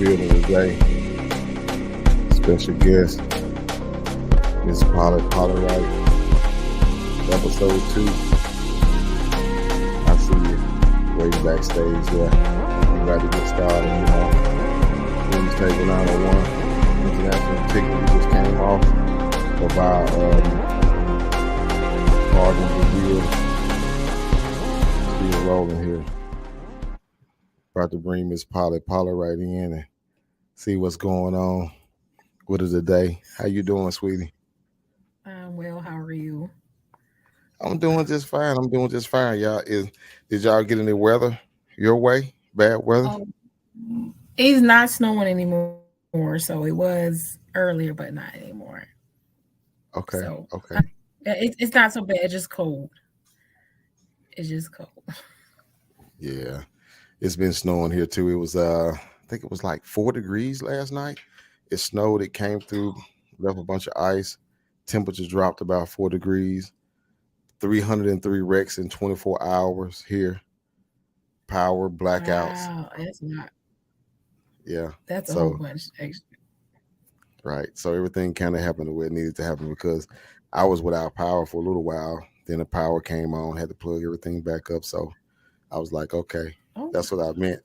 building today. Special guest, MzPoly, Polyright, episode 2. I see you waiting backstage there. You ready to get started, you know. Women's Table 901, international ticket we just came off of our Garden Review. Still rolling here. About to bring MzPoly, Polyright in and see what's going on with it today. How you doing, sweetie? Well, how are you? I'm doing just fine. Y'all. Did y'all get any weather your way? Bad weather? Oh, it's not snowing anymore, so it was earlier, but not anymore. So Okay. it's not so bad. It's just cold. It's just cold. Yeah. It's been snowing here too. It was I think it was like 4 degrees last night. It snowed, it came through, left a bunch of ice. Temperatures dropped about 4 degrees. 303 wrecks in 24 hours here. Power blackouts. Wow, Yeah. that's a whole So bunch extra. right. So everything kind of happened the way it needed to happen because I was without power for a little while. Then the power came on, had to plug everything back up. So I was like, okay, Oh, that's what I meant.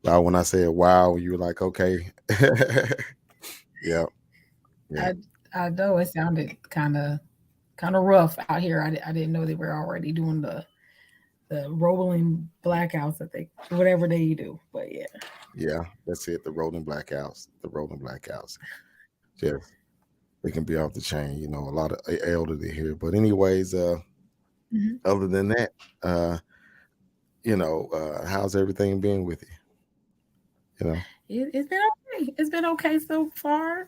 Like when I said wow, you were like, okay. Yeah. Yeah. I I know it sounded kind of rough out here. I didn't know they were already doing the rolling blackouts that they whatever they do. But yeah, Yeah. That's it. The rolling blackouts. The rolling blackouts. Just they can be off the chain, you know, a lot of elderly here. But anyways, hmm other than that, uh, how's everything been with you? You know? it's been okay. It's been okay so far.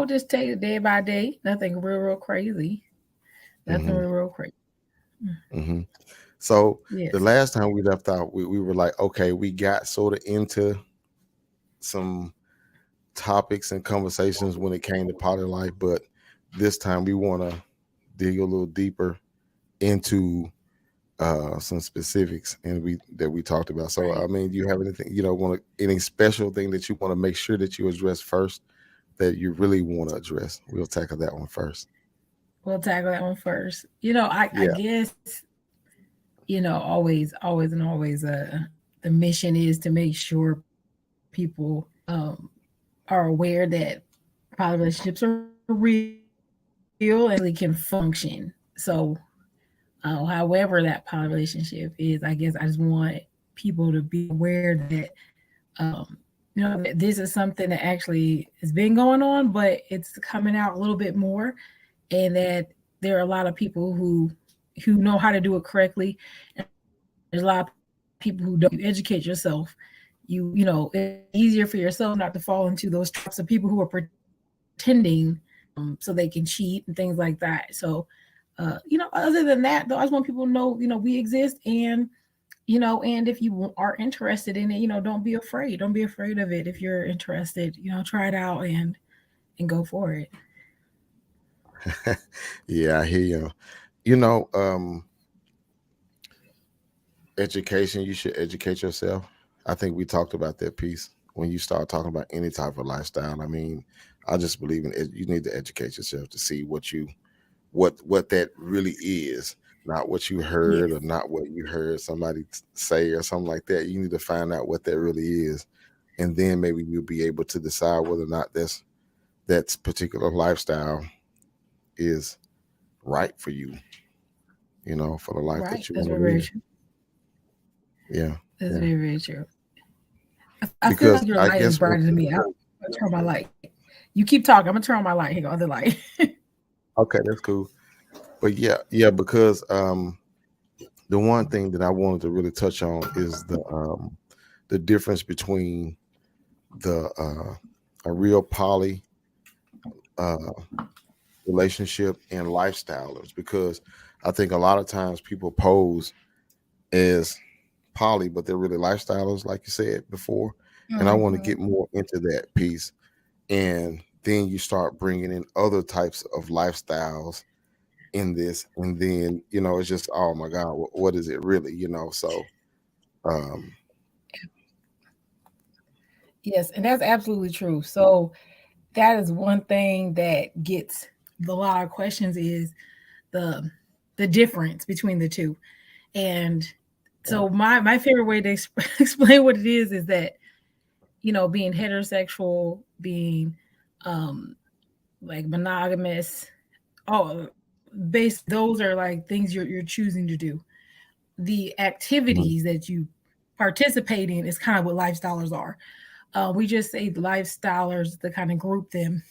Just take it day by day. Nothing real crazy. Nothing Hmm. real crazy. Hmm. So the Yes. last time we left out, we were like, okay, we got sort of into some topics and conversations when it came to poly life, but this time we want to dig a little deeper into some specifics and we talked about. So I Right. mean, do you have anything, want any special thing that you want to make sure that you address first that you really want to address? We'll tackle that one first. We'll tackle that one first. I Yeah. guess, always and always the mission is to make sure people are aware that poly relationships are real and actually can function. So however that poly relationship is, I guess I just want people to be aware that um, that this is something that actually has been going on, but it's coming out a little bit more, and that there are a lot of people who know how to do it correctly. And there's a lot of people who don't. If you educate yourself, it's easier for yourself not to fall into those traps of people who are pretending so they can cheat and things like that. So other than that, though, I just want people to know, we exist, and if you are interested in it, don't be afraid. Don't be afraid of it. If you're interested, try it out and go for it. Yeah, I hear you. You know, education, you should educate yourself. I think we talked about that piece when you start talking about any type of lifestyle. I mean, I just believe in it. You need to educate yourself to see what that really is, not what you heard or Yes. not what you heard somebody say or something like that. You need to find out what that really is, and then maybe you'll be able to decide whether or not that's particular lifestyle is right for you, for the life Right. that you That's want to very, very live. true. Yeah, That's yeah. very, very true. I feel like Because your I light is guess brighter than me. I'm gonna turn my light. You keep talking. I'm gonna turn on my light. Here go other light. okay, that's cool. But yeah, because the one thing that I wanted to really touch on is the difference between the a real poly uh, relationship and lifestylers, because I think a lot of times people pose as poly, but they're really lifestylers, like you said before. And I want to get Mhm. more into that piece. And then you start bringing in other types of lifestyles in this, and then it's just, oh my god, what is it really? So um Yes, and that's absolutely true. So that is one thing that gets a lot of questions is the the difference between the two. And Yeah. so my favorite way to explain what it is that being heterosexual, being um like monogamous, oh, basically those are like things you're choosing to do. The Mhm. activities that you participate in is kind of what lifestylers are. We just say lifestylers to kind of group them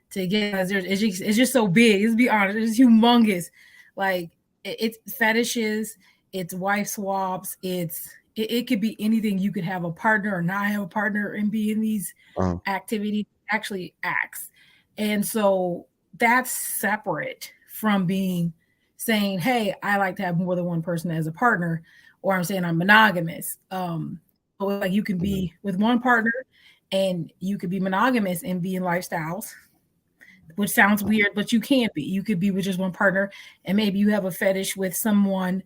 together because it's just so big. Let's be honest, it's humongous. Like it's fetishes, it's wife swaps, it could be anything. You could have a partner or not have a partner and be in these Uh, activities, actually acts. And so that's separate from being saying, hey, I like to have more than one person as a partner, or I'm saying I'm monogamous. So like you can mhm. be with one partner and you could be monogamous and be in lifestyles, which sounds weird, but you can be. You could be with just one partner, and maybe you have a fetish with someone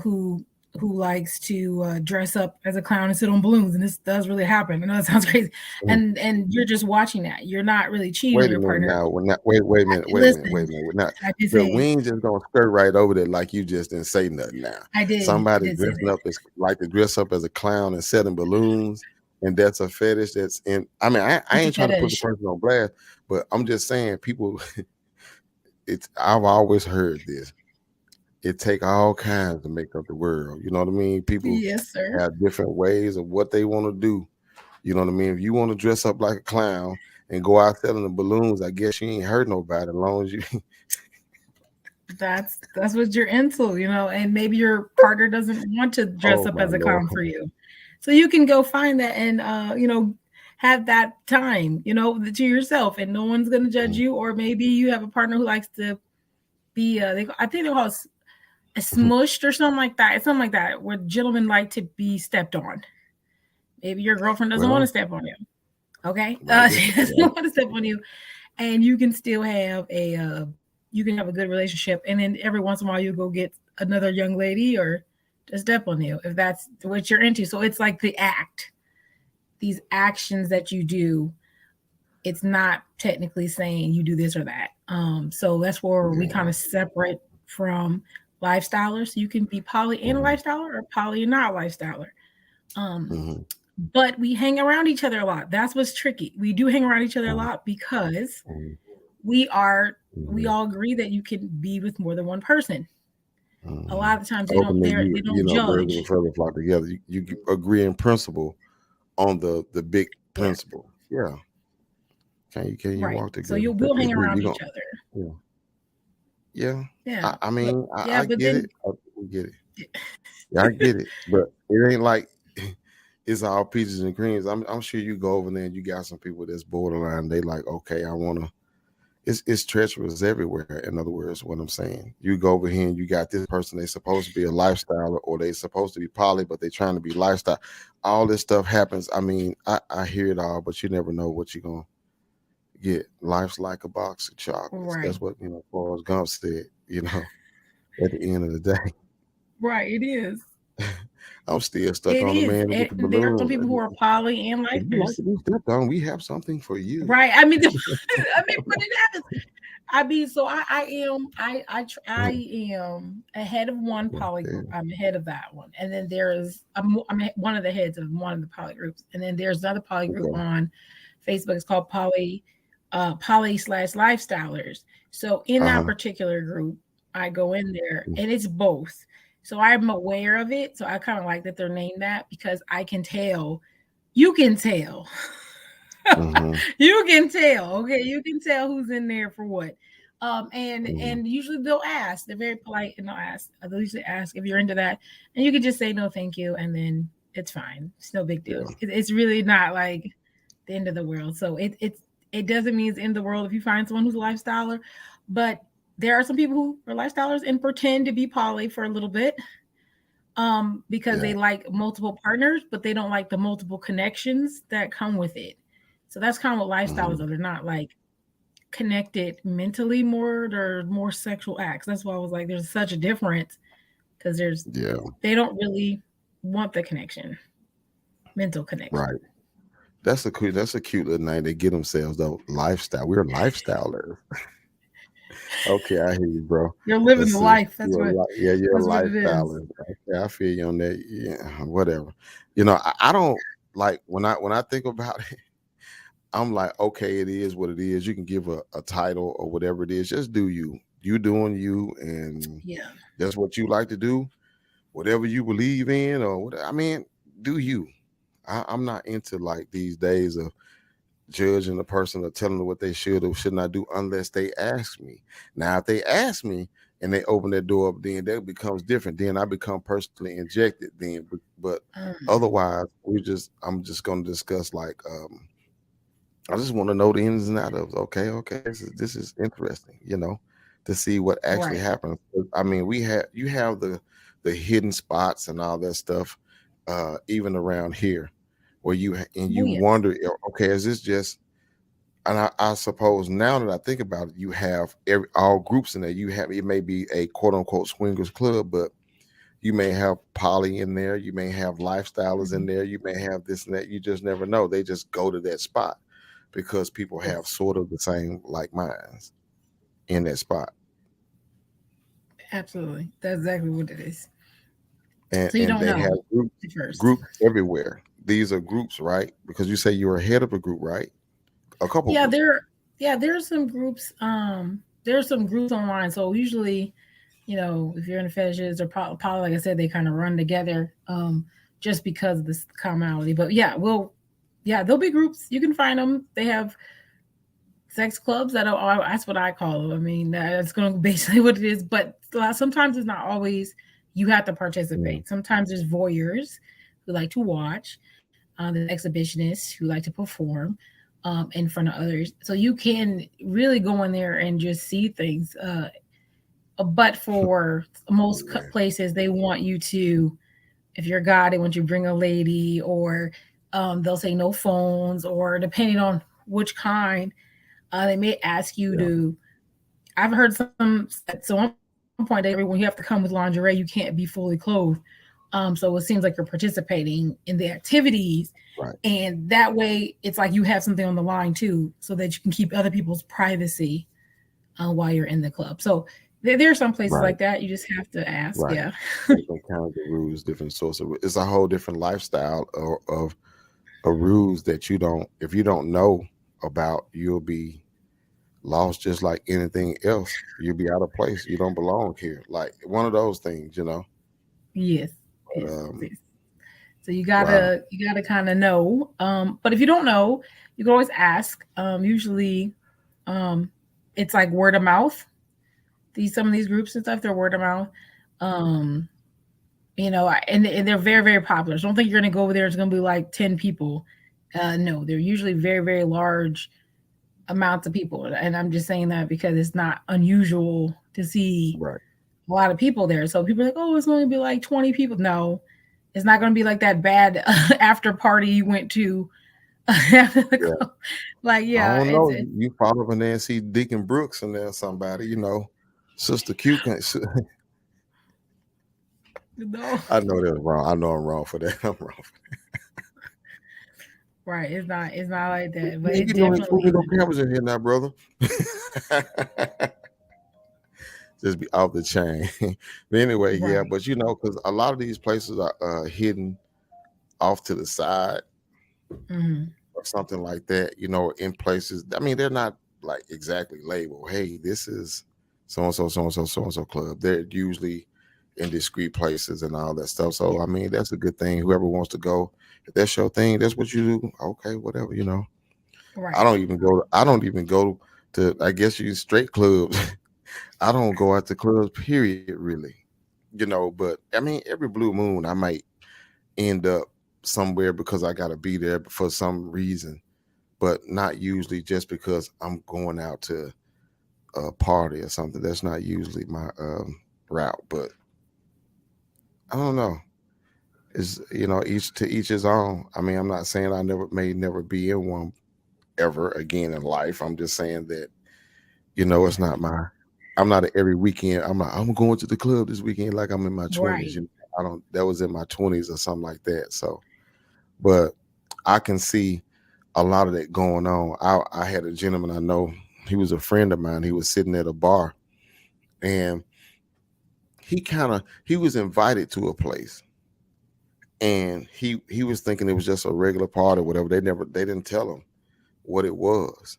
who likes to dress up as a clown and sit on balloons, and this does really happen. I know that sounds crazy, Mhm. and you're just watching that. You're not really cheating on Wait a your minute partner. now. We're not. Wait a minute. Wait a minute. Wait Listen, a minute. We're not. I did But say we ain't just gonna skirt right over there like you just didn't say nothing. Now, I somebody did say dressing that. up as like to dress up as a clown and setting balloons, and that's a fetish. That's in. I mean, I It's a ain't trying to put the fetish. person on blast, but I'm just saying people. It's. I've always heard this. It take all kinds to make up the world. You know what I mean? People Yes, sir. have different ways of what they want to do. You know what I mean? If you want to dress up like a clown and go out selling the balloons, I guess you ain't hurt nobody as long as you. That's what you're into, and maybe your partner doesn't want to dress Oh up my as a lord. clown for you. So you can go find that and have that time, to yourself, and no one's gonna judge Mhm. you. Or maybe you have a partner who likes to be I think they call it a smushed or something like that. It's something like that where gentlemen like to be stepped on. Maybe your girlfriend doesn't want to Well, step on you. Okay, I guess she doesn't want to step on you, and you can still have you can have a good relationship, and then every once in a while you go get another young lady or to step on you if that's what you're into. So it's like the act, these actions that you do. It's not technically saying you do this or that. So that's where we kind yeah. of separate from lifestylers. You can be poly and a Mhm. lifestyler or poly and not a lifestyler. Um, Mhm. but we hang around each other a lot. That's what's tricky. We do hang around each other a Mhm. lot because Mhm. we are we Mhm. all agree that you can be with more than one person. A Mhm. lot of times Ultimately, they you don't know, birds of a judge. feather flock together. You agree in principle on the big Yeah, principle. Yeah. Can you right. walk So together? you But will hang we around gonna each other. yeah. Yeah. Yeah, I but mean, yeah, I but get then it. We get it. Yeah, I get it. But it ain't like it's all peaches and creams. I'm sure you go over there and you got some people that's borderline. They like, okay, I wanna. It's treacherous everywhere. In other words, what I'm saying, you go over here and you got this person. They supposed to be a lifestyle, or they supposed to be poly, but they trying to be lifestyle. All this stuff happens. I mean, I hear it all, but you never know what you're gonna get. Life's like a box of chocolates. right, That's what Forrest Gump said. At the end of the day, right. It is. I'm still stuck It on the is, man with the and there are some balloons. people who are poly and If you like lifers. to be stepped on, we have something for you. Right. I mean, I mean, but it happens. I mean, so I am I am ahead of one poly Okay. group. I'm ahead of that one, and then there's I'm one of the heads of one of the poly groups, and then there's another poly group Okay. on Facebook. It's called poly/lifestylers. So in Uh that huh. particular group, I go in there, and it's both. So I'm aware of it. So I kind of like that they're named that because I can tell. You can tell. Mm-hmm. You can tell, okay? You can tell who's in there for what. Mm-hmm. And usually they'll ask. They're very polite and they'll ask. They'll usually ask if you're into that, and you can just say no, thank you, and then it's fine. It's no big deal. Yeah. It's really not like the end of the world. So it doesn't mean it's the end of the world if you find someone who's a lifestyler, but there are some people who are lifestylers and pretend to be poly for a little bit because Yeah. they like multiple partners, but they don't like the multiple connections that come with it. So that's kind of what lifestyles Mm-hmm. are. They're not like connected mentally more, they're more sexual acts. That's why I was like, there's such a difference because Yeah. they don't really want the connection mental connection. Right. That's a cute little name they get themselves though. Lifestyle. We're lifestylers. Okay, I hear you, bro. You're living That's the sis. life. Yeah, you're a That's what it is. lifestyler. Okay, I feel you on that. Yeah, whatever. I don't like when I think about it. I'm like, okay, it is what it is. You can give a title or whatever it is. Just do you. You doing you, and Yeah. that's what you like to do. Whatever you believe in, or what I mean, do you. I'm not into like these days of judging the person or telling them what they should or should not do unless they ask me. Now, if they ask me and they open that door up, then that becomes different. Then I become personally injected. Then, but Um, otherwise, I'm just going to discuss like I just want to know the ins and outs of. Okay, this is interesting. To see what actually right. happens. I mean, you have the hidden spots and all that stuff, even around here, where and Oh you yeah. wonder, okay, is this just? And I suppose now that I think about it, you have all groups in there. You have it may be a quote unquote swingers club, but you may have poly in there. You may have lifestylers in Mhm. there. You may have this and that. You just never know. They just go to that spot because people have Yes. sort of the same like minds in that spot, Absolutely. That's exactly what it is. and So you and don't they have know at first. groups everywhere. These are groups, right? Because you say you're ahead of a group, right? A couple Yeah, groups. there's some groups. There's some groups online. So usually, if you're in the fetishes or poly, like I said, they kind of run together. Just because of this commonality. But yeah, there'll be groups. You can find them. They have sex clubs that's what I call them. I mean, that's going to basically what it is. But sometimes it's not always you have to Yeah, participate. Sometimes there's voyeurs who like to watch. There's exhibitionists who like to perform in front of others. So you can really go in there and just see things. But for most yeah, places, they want you to, if you're a guy, they want you to bring a lady, or they'll say no phones, or depending on which kind, they may ask you yeah. to. I've heard some. So at one point, they when you have to come with lingerie, you can't be fully clothed. So it seems like you're participating in the activities, Right, and that way, it's like you have something on the line too, so that you can keep other people's privacy while you're in the club. So there are some places right, like that. You just have to ask. right. Yeah. Different kinds of rules, different sorts of. It's a whole different lifestyle of rules that you don't. If you don't know about, you'll be lost just like anything else. You'll be out of place. You don't belong here. Like one of those things. Yes. But, Yes. Yes. So wow. you gotta kind of know. But if you don't know, you can always ask. Usually, um, it's like word of mouth. Some of these groups and stuff, they're word of mouth. Um, and they're very very popular. So don't think you're gonna go over there. It's gonna be like 10 people. No, they're usually very very large amounts of people, and I'm just saying that because it's not unusual to see Right. a lot of people there. So people are like, oh, it's going to be like 20 people. No, it's not going to be like that bad after party you went to. Yeah. Like, I yeah, don't it's know. it, You follow and then see Deacon Brooks and there somebody. Sister Q can. no, I know that's wrong. I know I'm wrong for that. I'm wrong. right. It's not like that, but Man, it you know there's too many definitely. cameras in here now, brother. Just be off the chain. But anyway, yeah. Right. But because a lot of these places are hidden off to the side Hmm. or something like that. In places. I mean, they're not like exactly labeled. Hey, this is so and so, so and so, so and so club. They're usually in discreet places and all that stuff. So Yeah. I mean, that's a good thing. Whoever wants to go, if that's your thing, that's what you do. Okay, whatever. I Right. don't even go. I don't even go to. I guess you straight clubs. I don't go out to clubs. Period. Really. But I mean, every blue moon, I might end up somewhere because I got to be there for some reason, but not usually just because I'm going out to a party or something. That's not usually my route. But I don't know. Is each to each his own. I mean, I'm not saying I may never be in one ever again in life. I'm just saying that it's not my. I'm not every weekend. I'm going to the club this weekend like I'm in my 20s. Right. I don't. That was in my 20s or something like that. So but I can see a lot of that going on. I had a gentleman I know, he was a friend of mine. He was sitting at a bar, and he was invited to a place, and he was thinking it was just a regular party or whatever. They didn't tell him what it was.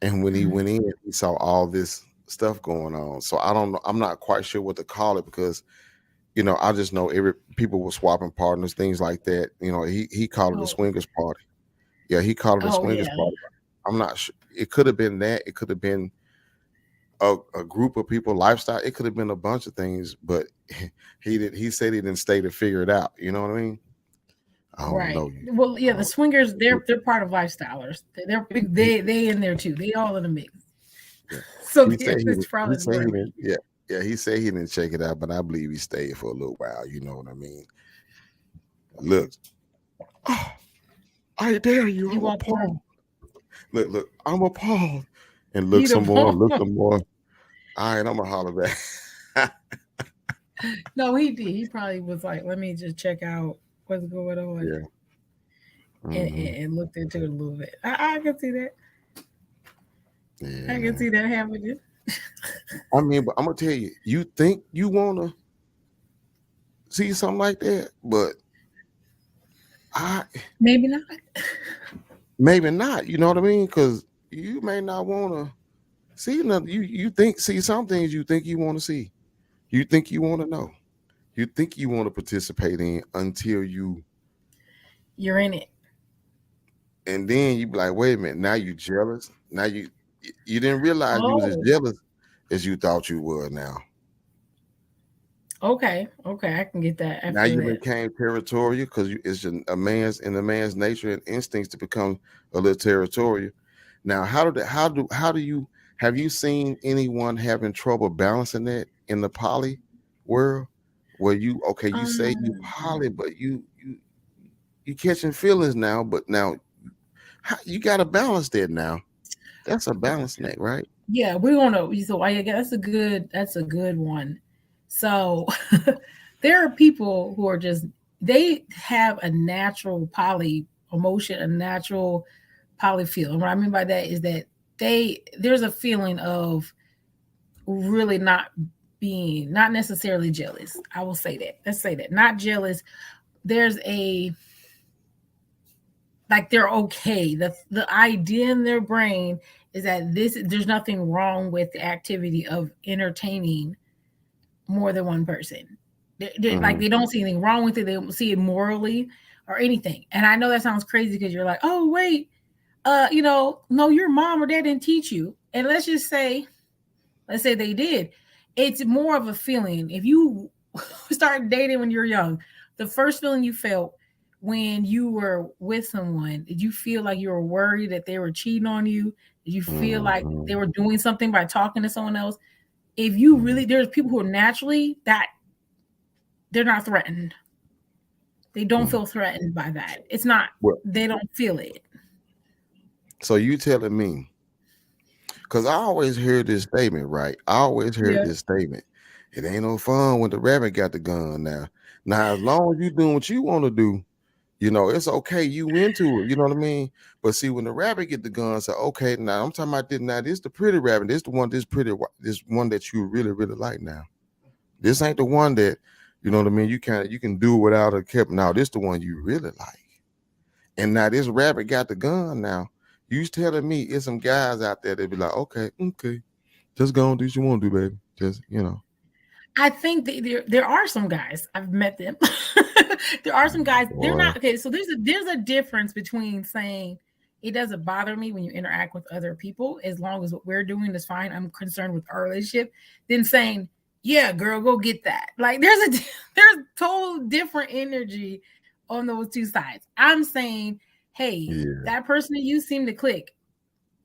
And when he went in, he saw all this stuff going on. So I don't know. I'm not quite sure what to call it, because I just know people were swapping partners, things like that. He called it a Oh, swingers party. Yeah, he called it a oh swingers yeah. party. I'm not sure. It could have been that. It could have been a group of people, lifestyle. It could have been a bunch of things, but he said he didn't stay to figure it out. You know what I mean? I don't Right. know you. Well, yeah, I the don't- swingers, they're part of lifestylers. They're big, they in there too. They all in the mix. yeah. So He said it's he probably said he great. didn't. Yeah, yeah. He said he didn't check it out, but I believe he stayed for a little while. You know what I mean? Look, oh, I dare you. You I'm walked through. appalled. Look, I'm appalled. And He look the some more. Look ball. some more. All right, I'm gonna holler back. No, he did. He probably was like, let me just check out what's going on, Yeah. and, Hmm. and, and looked into it a little bit. I can see that. Yeah, I can man. see that happening. I mean, but I'm gonna tell you, you think you wanna see something like that, but I Maybe not. maybe not. You know what I mean? Because you may not wanna see nothing. You think see some things you think you want to see. You think you want to know. You think you want to participate in until you, You're in it. and then you be like, wait a minute, now you jealous. Now you didn't realize you was as Oh, jealous as you thought you were. okay. Okay. I can get that. I Now feel you that. became territorial because it's a man's nature and instincts to become a little territorial. Now, how do you have you seen anyone having trouble balancing that in the poly world, where you say you Um, poly, but you catching feelings now, but now you got to balance that now. That's a balancing act, right? yeah, we want to. So I guess that's a good one. So there are people who are just they have a natural poly emotion, a natural poly feel. And what I mean by that is that there's a feeling of really not necessarily jealous. I will say that. Let's say that. Not jealous. There's a like they're okay. The idea in their brain is that there's nothing wrong with the activity of entertaining more than one person. Like Mm-hmm. they don't see anything wrong with it. They don't see it morally or anything. And I know that sounds crazy because you're like, oh wait, no, your mom or dad didn't teach you. And let's say they did. It's more of a feeling. If you start dating when you're young, the first feeling you felt when you were with someone, did you feel like you were worried that they were cheating on you? Did you feel like Mm-hmm. they were doing something by talking to someone else? If you really, there's people who are naturally that they're not threatened. They don't Mm-hmm. feel threatened by that. It's not, Well, they don't feel it. so you telling me? Because I always heard this statement, right? I always heard Yeah. this statement. It ain't no fun when the rabbit got the gun now. Now, as long as you doing what you want to do, it's okay. You into it. You know what I mean? But see, when the rabbit get the gun, say, okay, now I'm talking about this. Now, this the pretty rabbit. This the one, this one that you really, really like now. This ain't the one that, you know what I mean? You can do without a kept. Now, this the one you really like. And now this rabbit got the gun now. You telling me it's some guys out there that be like, okay, just go and do what you want to do, baby. Just. I think that there are some guys, I've met them. There are some guys, they're Boy. not okay. So there's a difference between saying it doesn't bother me when you interact with other people, as long as what we're doing is fine. I'm concerned with our relationship, than saying, yeah, girl, go get that. Like there's total different energy on those two sides. I'm saying, hey, Yeah. that person that you seem to click,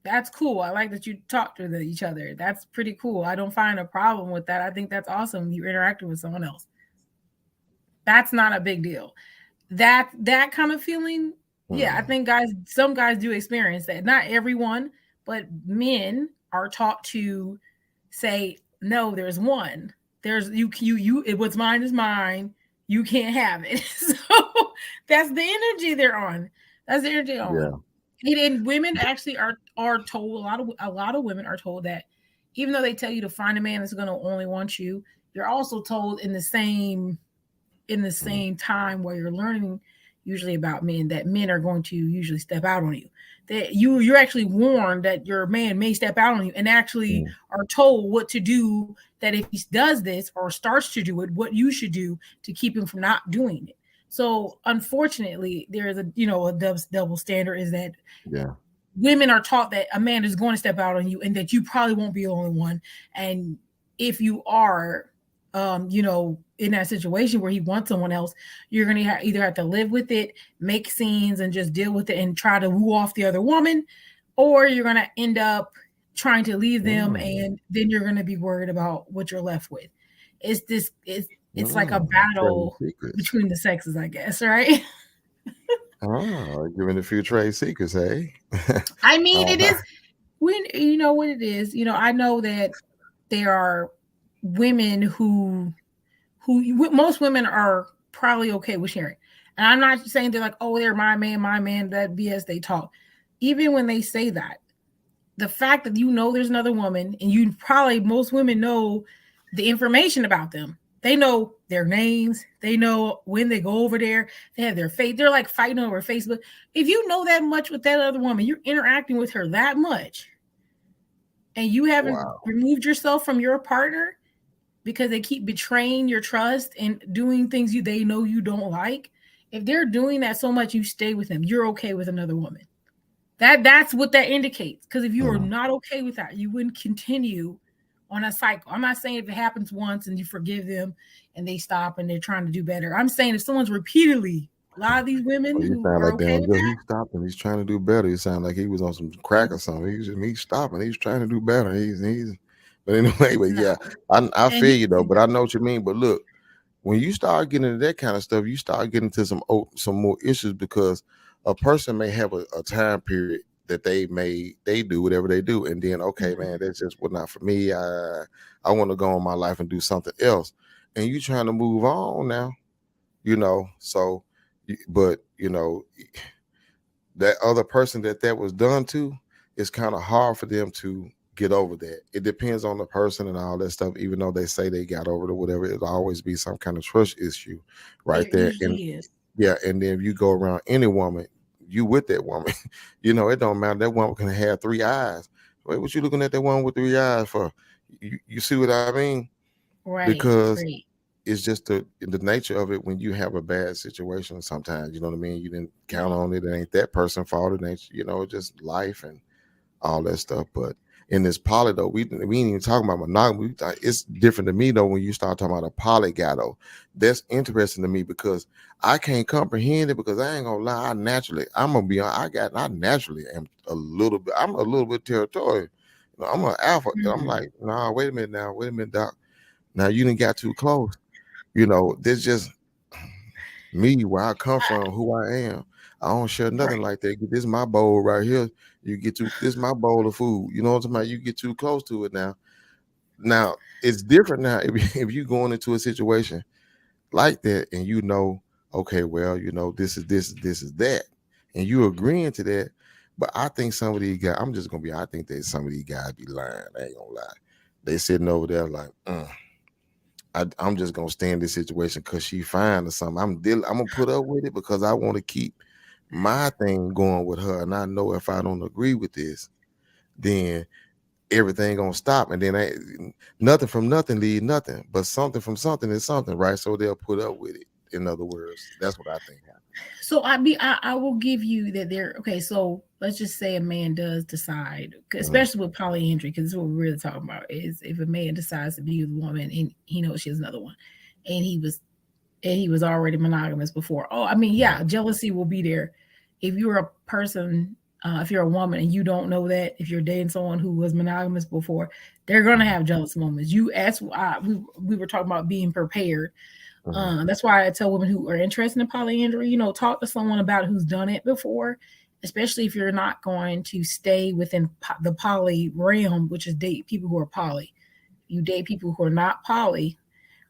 that's cool. I like that you talk to each other. That's pretty cool. I don't find a problem with that. I think that's awesome. You interacting with someone else. That's not a big deal. That kind of feeling, yeah, I Mm. think some guys do experience that. Not everyone, but men are taught to say, no, there's one. There's what's mine is mine. You can't have it. So That's the energy they're on. That's the energy Yeah. on. And women actually are told, a lot of women are told that even though they tell you to find a man that's going to only want you, you're also told in the same time where you're learning usually about men, that men are going to usually step out on you. That you're actually warned that your man may step out on you, and actually Mm. are told what to do, that if he does this or starts to do it, what you should do to keep him from not doing it. So unfortunately, there is a double standard, is that Yeah. women are taught that a man is going to step out on you, and that you probably won't be the only one. And if you are, in that situation where he wants someone else, you're going to either have to live with it, make scenes, and just deal with it and try to woo off the other woman, or you're going to end up trying to leave them, Mm. and then you're going to be worried about what you're left with. It's like a Trade battle secrets. between the sexes, I guess, right? Giving a few trade secrets, hey? I mean, uh, it is. When you know what it is, I know that there are women who most women are probably okay with sharing. And I'm not saying they're like, oh, they're my man, that BS they talk. Even when they say that, the fact that there's another woman, and most women know the information about them. They know their names. They know when they go over there. They have their face. They're like fighting over Facebook. If you know that much with that other woman, you're interacting with her that much, and you haven't wow. removed yourself from your partner because they keep betraying your trust and doing things they know you don't like. If they're doing that so much, you stay with them. You're okay with another woman. That's what that indicates. Because if you are Mm. not okay with that, you wouldn't continue on a cycle. I'm not saying if it happens once and you forgive them and they stop and they're trying to do better. I'm saying if someone's repeatedly, a lot of these women Well, you who sound are like okay damn with good. that, He stopped and he's trying to do better. He sounded like he was on some crack or something. He's stopping. He's trying to do better. He's. But anyway, but no. yeah, I And feel he you though. But I know what you mean. But look, when you start getting into that kind of stuff, you start getting into some more issues, because a person may have a time period that they do whatever they do, and then okay, man, that's just what not for me. I want to go on my life and do something else, and you trying to move on now, So, but that other person that was done to, it's kind of hard for them to get over that. It depends on the person and all that stuff. Even though they say they got over it or whatever, it'll always be some kind of trust issue right there there. And usually is. yeah, and then if you go around any woman, you with that woman, it don't matter. That woman can have three eyes. Wait, what you looking at that one with three eyes for? You see what I mean? Right, Because right. it's just the nature of it when you have a bad situation. Sometimes, you know what I mean. You didn't count on it. It ain't that person's fault. It ain't, just life and all that stuff. But in this poly though, we ain't even talking about monogamy. It's different to me though when you start talking about a poly guy though. That's interesting to me because I can't comprehend it, because I ain't gonna lie. I'm gonna be on. I naturally am a little bit. I'm a little bit territorial. I'm an alpha. I'm Mhm. like, nah, wait a minute now. Wait a minute, doc. Now you didn't got too close. This just me, where I come from, who I am. I don't share nothing Right. like that. This is my bowl right here. You get too. This is my bowl of food. You know what I'm talking about? You get too close to it now. Now it's different now. If you going into a situation like that, and okay, well, this is that, and you agreeing to that. But I think some of these guys, I think that some of these guys be lying. I ain't gonna lie. They sitting over there like, I'm just gonna stay in this situation because she fine or something. I'm gonna put up with it because I want to keep my thing going with her, and I know if I don't agree with this, then everything gonna stop, and then nothing from nothing lead nothing, but something from something is something, right? So they'll put up with it. In other words, that's what I think happened. So I will give you that there. Okay, so let's just say a man does decide, Mhm. especially with polyandry, because this is what we're really talking about, is if a man decides to be with a woman and he knows she has another one, and he was already monogamous before. Oh, I mean, yeah, jealousy will be there. If you're a person, if you're a woman and you don't know that, if you're dating someone who was monogamous before, they're gonna have jealous moments. We were talking about being prepared. Mhm. That's why I tell women who are interested in polyandry, talk to someone about who's done it before, especially if you're not going to stay within the poly realm, which is date people who are poly. You date people who are not poly,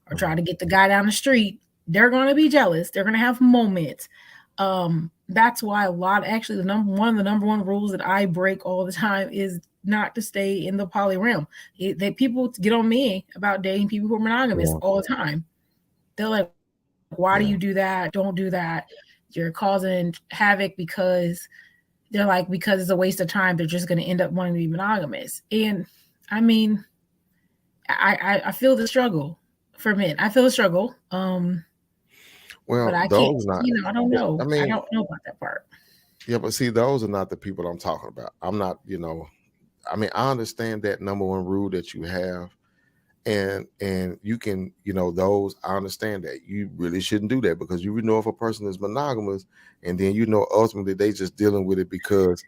or try Mhm. to get the guy down the street. They're going to be jealous. They're going to have moments. That's why a lot, actually, one of the number one rules that I break all the time is not to stay in the poly realm. People get on me about dating people who are monogamous Yeah. all the time. They're like, why do you do that? Don't do that. You're causing havoc, because it's a waste of time. They're just going to end up wanting to be monogamous. And I mean, I feel the struggle for men. I feel the struggle. But Well, I can't, those not. I don't know. I I mean, don't know about that part. yeah, but see, those are not the people I'm talking about. I'm not, I mean, I understand that number one rule that you have, and you can, those, I understand that you really shouldn't do that, because you know if a person is monogamous, and then ultimately they just dealing with it because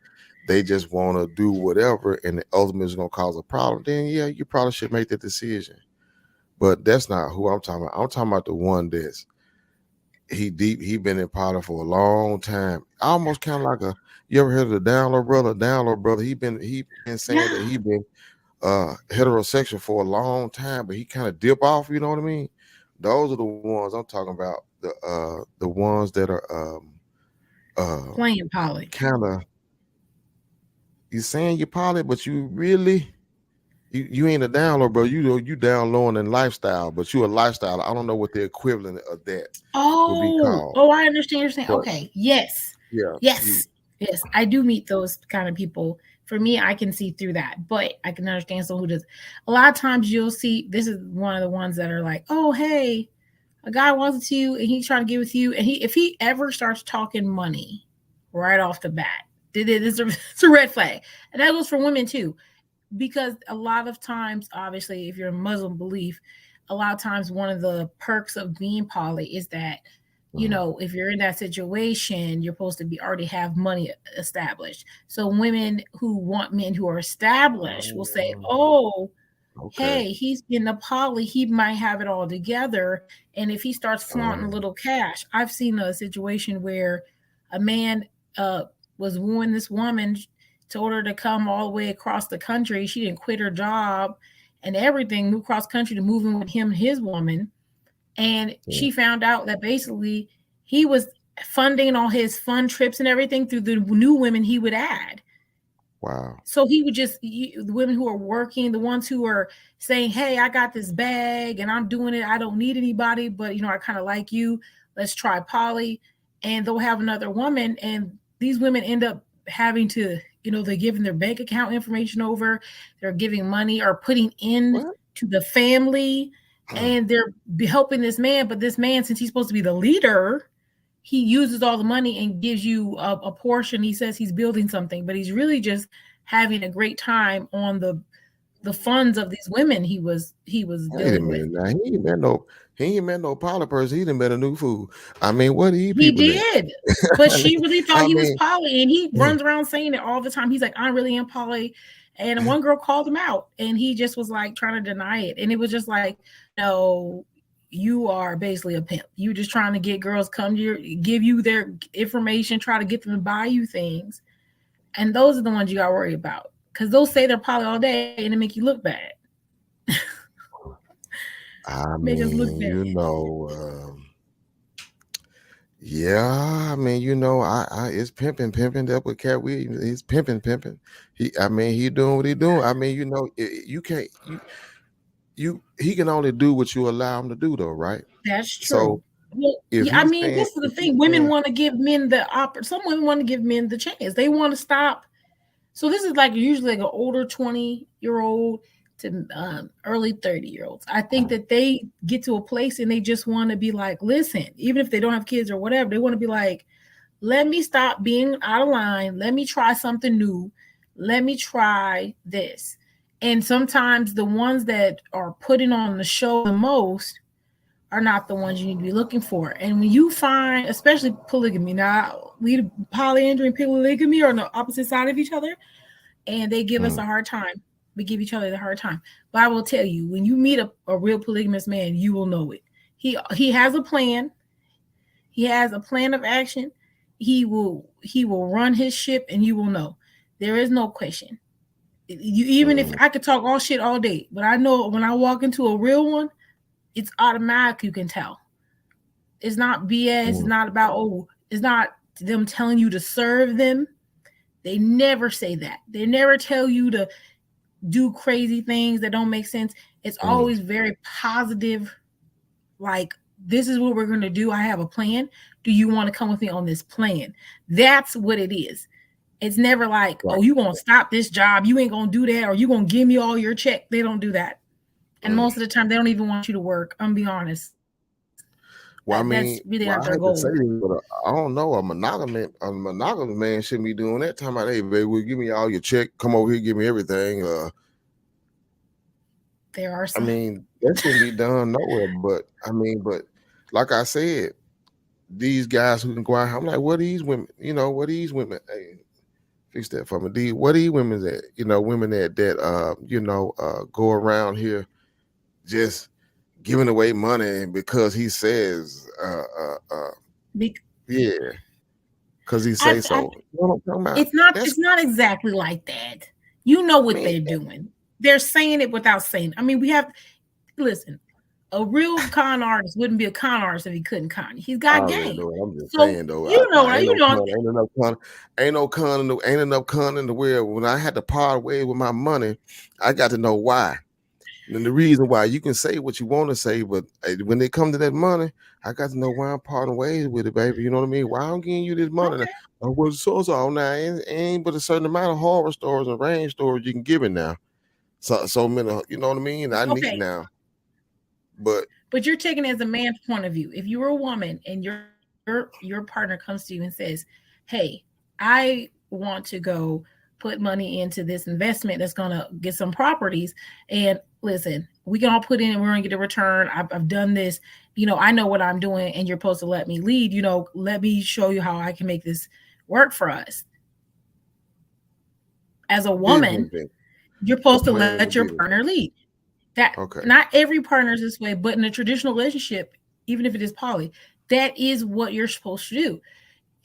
they just want to do whatever, and ultimately is going to cause a problem. Then yeah, you probably should make that decision. But that's not who I'm talking about. I'm talking about the one that's he been in poly for a long time. Almost kind of like you ever heard of the download brother? Download brother. He been saying that Yeah. he been heterosexual for a long time, but he kind of dip off, you know what I mean? Those are the ones I'm talking about. The ones that are Playing poly. kind of, you saying you poly, but you really you ain't a download, bro. You downloading in lifestyle, but you a lifestyle. I don't know what the equivalent of that would be called. Oh, I understand you're saying. But Okay. Yes. yeah, you Yes. Yes. I do meet those kind of people. For me, I can see through that, but I can understand someone who does. A lot of times you'll see, this is one of the ones that are like, oh, hey, a guy wants it to you and he's trying to get with you. And if he ever starts talking money right off the bat, it's a red flag. And that goes for women too, because a lot of times, obviously, if you're a Muslim belief, a lot of times one of the perks of being poly is that, if you're in that situation, you're supposed to be already have money established. So women who want men who are established will say, oh, okay. hey, he's in a poly, he might have it all together. And if he starts flaunting a Um, little cash, I've seen a situation where a man was wooing this woman, told her to come all the way across the country. She didn't quit her job and everything, moved cross country to move in with him and his woman. And yeah. she found out that basically he was funding all his fun trips and everything through the new women he would add. Wow. So he would just, the women who are working, the ones who are saying, hey, I got this bag and I'm doing it. I don't need anybody, but I kind of like you. Let's try poly. And they'll have another woman. And these women end up having to, they're giving their bank account information over. They're giving money or putting in What? to the family. And they're helping this man. But this man, since he's supposed to be the leader, he uses all the money and gives you a portion. He says he's building something, but he's really just having a great time on the funds of these women he was Wait a dealing with. minute now. He ain't met no poly person. He done met a new fool. I mean, what are you He people at? did, but I she mean, really thought I he was mean, poly, and he runs around saying it all the time. He's like, I really am poly. And one girl called him out, and he just was like trying to deny it. And it was just like, no, you are basically a pimp. You just trying to get girls come to give you their information, try to get them to buy you things. And those are the ones you got to worry about, because they'll say they're poly all day and it make you look bad. I Make us look mean, bad. yeah. I mean, it's pimping up with Cat Williams. He's pimping. He doing what he doing. I mean, you can't he can only do what you allow him to do, though, right? That's So true. Well, if yeah, I he's mean, saying, this is the thing. Women want to give men some women want to give men the chance. They want to stop. So this is like usually like an older 20-year-old to early 30-year-olds. I think that they get to a place and they just want to be like, listen, even if they don't have kids or whatever, they want to be like, let me stop being out of line. Let me try something new. Let me try this. And sometimes the ones that are putting on the show the most are not the ones you need to be looking for. And when you find, especially polygamy, now polyandry and polygamy are on the opposite side of each other, and they give us a hard time. We give each other the hard time. But I will tell you, when you meet a real polygamous man, you will know it. He has a plan. He has a plan of action. He will run his ship, and you will know. There is no question. Even if I could talk all shit all day, but I know when I walk into a real one, it's automatic. You can tell. It's not BS. It's Mm. not about, oh, it's not them telling you to serve them. They never say that. They never tell you to do crazy things that don't make sense. It's Mm. always very positive. Like, this is what we're going to do. I have a plan. Do you want to come with me on this plan? That's what it is. It's never like, Right. oh, you going to stop this job. You ain't going to do that. Or you going to give me all your check. They don't do that. And Mm. most of the time, they don't even want you to work. I'm be honest. Well, I That's mean, really not well, their I hate to goal. say this, but I don't know. A monogamous man shouldn't be doing that. Time about, hey, baby, well, give me all your check. Come over here, give me everything. There are I some. mean, that shouldn't be done nowhere. But like I said, these guys who can go out, I'm like, what these women? What these women? Hey, fix that for me. What these women that women that go around here just giving away money because he says, yeah, because he say so. You know what I'm talking about? It's not exactly like that. You know I what mean, they're doing. They're saying it without saying it. I mean, listen, a real con artist wouldn't be a con artist if he couldn't con. He's I got already game. know it. I'm just So saying though. you know, Ain't you no know, con, ain't enough con, ain't no con, ain't enough con in the world. When I had to part ways with my money, I got to know why. And the reason why, you can say what you want to say, but when they come to that money, I got to know why I'm parting ways with it, baby. You know what I mean? Why I'm giving you this money? okay. Oh, well, so now ain't but a certain amount of horror stories and rain stories you can give it now. So many, you know what I mean? I need Okay. now, but But you're taking it as a man's point of view. If you were a woman and your partner comes to you and says, "Hey, I want to go put money into this investment that's going to get some properties, and listen, we can all put in and we're going to get a return. I've done this. I know what I'm doing, and you're supposed to let me lead. Let me show you how I can make this work for us." As a business woman, venture. you're supposed to Playing in the let your business. partner lead. That Okay. not every partner is this way, but in a traditional relationship, even if it is poly, that is what you're supposed to do.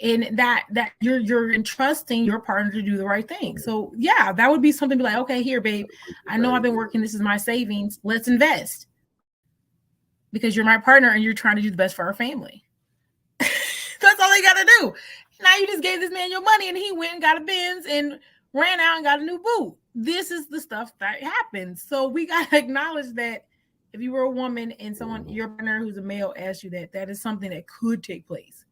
And that you're entrusting your partner to do the right thing. So yeah, that would be something to be like, okay, here, babe, I know I've been working, this is my savings, let's invest. Because you're my partner and you're trying to do the best for our family. That's all they gotta do. Now you just gave this man your money and he went and got a Benz and ran out and got a new boot. This is the stuff that happens. So we gotta acknowledge that if you were a woman and someone, your partner who's a male, asked you that, that is something that could take place.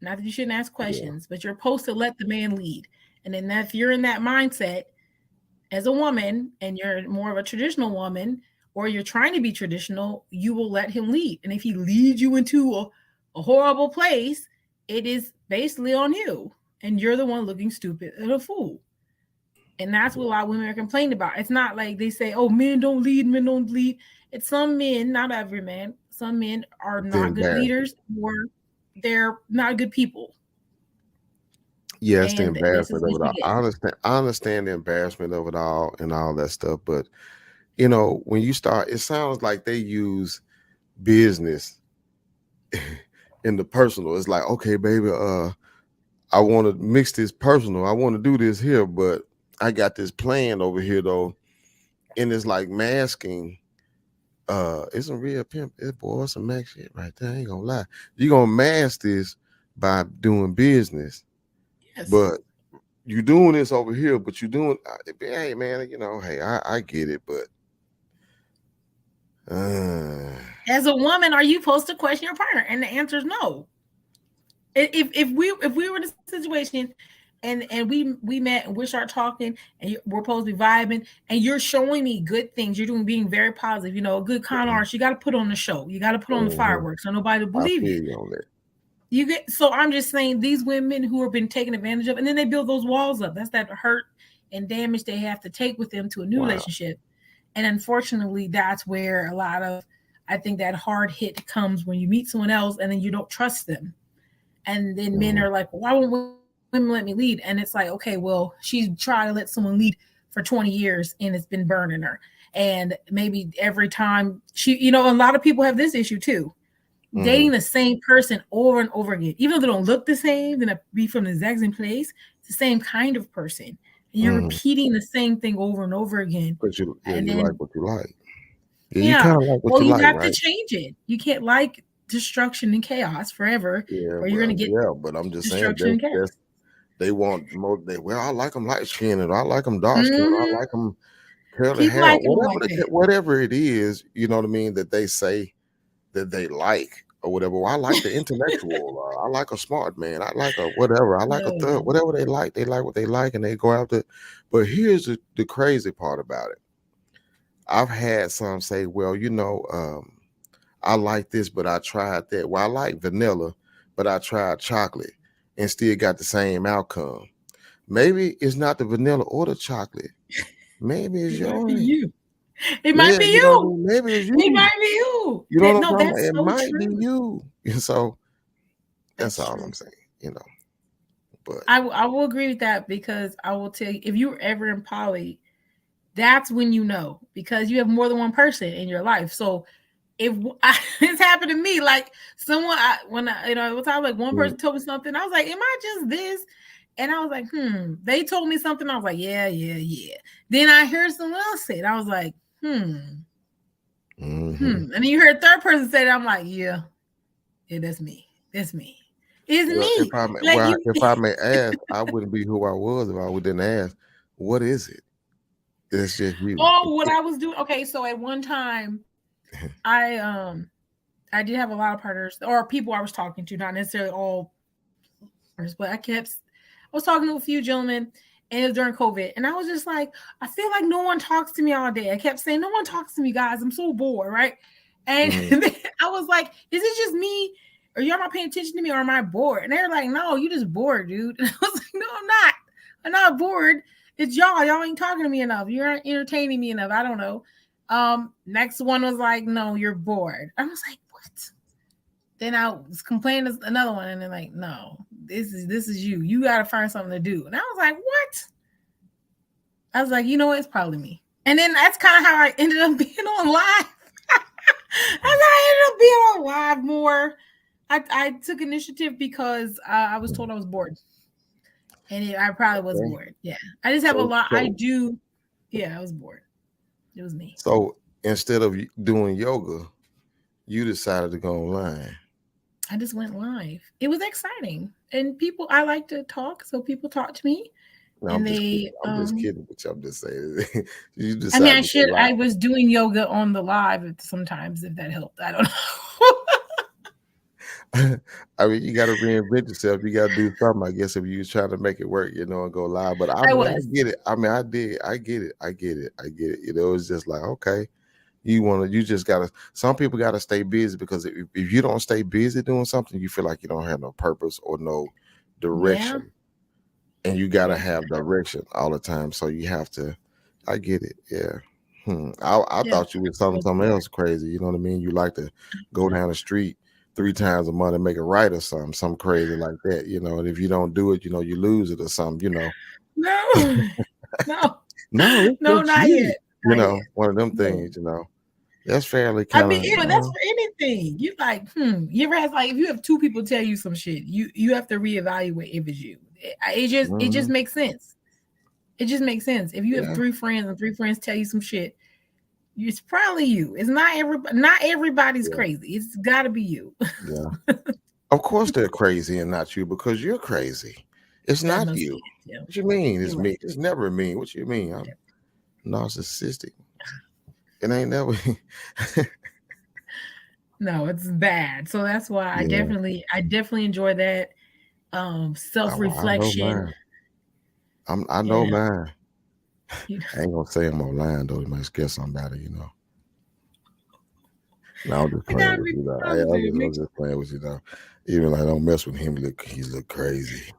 Not that you shouldn't ask Yeah. questions, but you're supposed to let the man lead. And then if you're in that mindset as a woman and you're more of a traditional woman, or you're trying to be traditional, you will let him lead. And if he leads you into a horrible place, it is basically on you. And you're the one looking stupid and a fool. And that's what a lot of women are complaining about. It's not like they say, oh, men don't lead, men don't lead. It's some men, not every man. Some men are It's not good embarrassing. leaders or they're not good people. Yeah, it's the And this is embarrassment what of it you all. get. I understand the embarrassment of it all and all that stuff, but when you start, it sounds like they use business in the personal. It's like, okay, baby, I want to mix this personal. I want to do this here, but I got this plan over here though, and it's like masking. It's a real pimp. It boy, some max shit right there. I ain't gonna lie. You gonna mask this by doing business, Yes. but you doing this over here, but you doing, hey man, hey, I get it, but uh, As a woman, are you supposed to question your partner? And the answer is no. If we were in a situation and we met and we start talking and we're supposed to be vibing and you're showing me good things, you're doing being very positive, a good con artist, you got to put on the show, you got to put on the mhm, fireworks so nobody will I believe you. feel you on that. You get so I'm just saying these women who have been taken advantage of, and then they build those walls up. That's that hurt and damage they have to take with them to a new Wow. relationship. And unfortunately, that's where a lot of I think that hard hit comes when you meet someone else and then you don't trust them. And then men Mhm. are like, well, why won't women let me lead? And it's like, okay, well, she's trying to let someone lead for 20 years and it's been burning her. And maybe every time a lot of people have this issue too. Dating Mhm. the same person over and over again, even though they don't look the same, they be from the exact same place, it's the same kind of person. And you're Mhm. repeating the same thing over and over again. But And you like then, what you like. Yeah, you yeah, kind of like what well, you you like, have to right? change it. You can't like destruction and chaos forever, Yeah, or you're well, going to get yeah, but I'm just saying destruction and chaos. that's they want more. Well, I like them light skinned, or I like them dark skinned, I Mm-hmm. like them curly Keep hair, liking them like that. whatever it is. You know what I mean? That they say that they like or whatever. Well, I like the intellectual. I like a smart man. I like a whatever. I like a thug. No. Whatever they like what they like, and they go after. But here's the crazy part about it. I've had some say, well, I like this, but I tried that. Well, I like vanilla, but I tried chocolate and still got the same outcome. Maybe it's not the vanilla or the chocolate. Maybe it's It might be yours. you. It might Yeah, be you know what I you. mean? Maybe it's It you. might be you. You know what I'm No, talking about? that's It so might be true. you. And so that's That's all I'm true. saying, you know. But I will agree with that, because I will tell you, if you were ever in poly, that's when you know, because you have more than one person in your life. So if it's happened to me, like someone, when I, it was like one person told me something, I was like, am I just this? And I was like, they told me something. I was like, yeah. Then I heard someone else say it. I was like, And then you heard a third person say it. I'm like, yeah, that's me. That's me. It's well, me. Like you. if I may ask, I wouldn't be who I was if I didn't ask. What is it? It's just you. Oh, what I was doing. Okay, so at one time, I did have a lot of partners or people I was talking to, not necessarily all partners, but I was talking to a few gentlemen, and it was during COVID, and I was just like, I feel like no one talks to me all day. I kept saying, no one talks to me, guys. I'm so bored, right? And I was like, is it just me? Or y'all not paying attention to me, or am I bored? And they're like, no, you just bored, dude. And I was like, no, I'm not. I'm not bored. It's y'all. Y'all ain't talking to me enough. You're not entertaining me enough. I don't know. Next one was like, no, you're bored. I was like, what? Then I was complaining to another one, and they're like, no, this is you. You got to find something to do. And I was like, what? I was like, you know what? It's probably me. And then that's kind of how I ended up being on live. I ended up being on live more. I took initiative because I was told I was bored. And I probably was bored. Yeah. I just have a lot. I do. Yeah, I was bored. It was me. So instead of doing yoga, you decided to go online. I just went live. It was exciting. And I like to talk. So people talk to me. No, And I'm just kidding, but I'm just saying. You decided I was doing yoga on the live sometimes, if that helped. I don't know. I mean, you got to reinvent yourself. You got to do something, I guess, if you're trying to make it work, and go live. But I get it. I mean, I did. I get it. It's just like, okay, you just got to, some people got to stay busy, because if you don't stay busy doing something, you feel like you don't have no purpose or no direction. Yeah. And you got to have direction all the time. So you have to, I get it. Yeah. I thought you were something else crazy. You know what I mean? You like to go down the street 3 times a month and make it right or something crazy like that, and if you don't do it, you lose it or something, No, not yet. One of them things, that's fairly kind of. That's for anything. You like, you ever have, like, if you have 2 people tell you some shit, you have to reevaluate if it's you. It just makes sense. It just makes sense. If you have 3 friends and 3 friends tell you some shit, it's probably you. It's not everybody. Not everybody's crazy. It's got to be you. Yeah. Of course they're crazy and not you, because you're crazy. It's not you. What you mean? It's me. It's never me. What you mean? I'm narcissistic. It ain't never. No, it's bad. So that's why I definitely enjoy that self-reflection. I know mine. I ain't gonna say I'm online though. You might scare somebody, No, I'm just playing with you. I'm just playing with you now. Even I don't mess with him. He's look crazy.